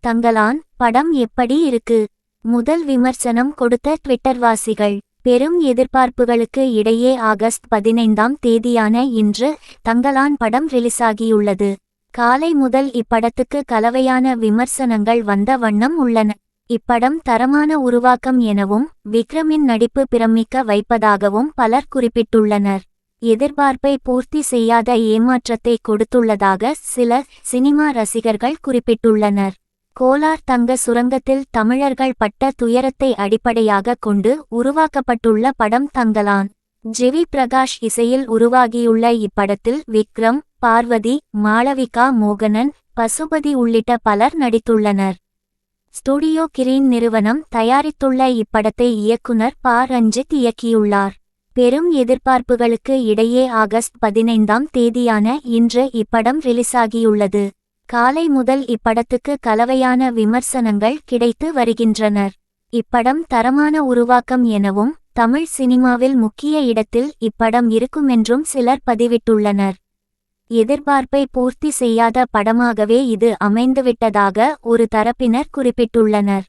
தங்கலான் படம் எப்படி இருக்கு? முதல் விமர்சனம் கொடுத்த ட்விட்டர்வாசிகள். பெரும் எதிர்பார்ப்புகளுக்கு இடையே ஆகஸ்ட் 15ஆம் தேதியான இன்று தங்கலான் படம் ரிலீஸாகியுள்ளது. காலை முதல் இப்படத்துக்கு கலவையான விமர்சனங்கள் வந்த வண்ணம் உள்ளன. இப்படம் தரமான உருவாக்கம் எனவும் விக்ரமின் நடிப்பு பிரமிக்க வைப்பதாகவும் பலர் குறிப்பிட்டுள்ளனர். எதிர்பார்ப்பை பூர்த்தி செய்யாத ஏமாற்றத்தை கொடுத்துள்ளதாக சில சினிமா ரசிகர்கள் குறிப்பிட்டுள்ளனர். கோலார் தங்க சுரங்கத்தில் தமிழர்கள் பட்ட துயரத்தை அடிப்படையாக கொண்டு உருவாக்கப்பட்டுள்ள படம் தங்கலான். ஜிவி பிரகாஷ் இசையில் உருவாகியுள்ள இப்படத்தில் விக்ரம், பார்வதி, மாளவிகா மோகனன், பசுபதி உள்ளிட்ட பலர் நடித்துள்ளனர். ஸ்டுடியோ கிரீன் நிறுவனம் தயாரித்துள்ள இப்படத்தை இயக்குனர் ப. ரஞ்சித் இயக்கியுள்ளார். பெரும் எதிர்பார்ப்புகளுக்கு இடையே ஆகஸ்ட் 15ஆம் தேதியான இன்று இப்படம் ரிலீஸாகியுள்ளது. காலை முதல் இப்படத்துக்கு கலவையான விமர்சனங்கள் கிடைத்து வருகின்றனர். இப்படம் தரமான உருவாக்கம் எனவும் தமிழ் சினிமாவில் முக்கிய இடத்தில் இப்படம் இருக்குமென்றும் சிலர் பதிவிட்டுள்ளனர். எதிர்பார்ப்பை பூர்த்தி செய்யாத படமாகவே இது அமைந்துவிட்டதாக ஒரு தரப்பினர் குறிப்பிட்டுள்ளனர்.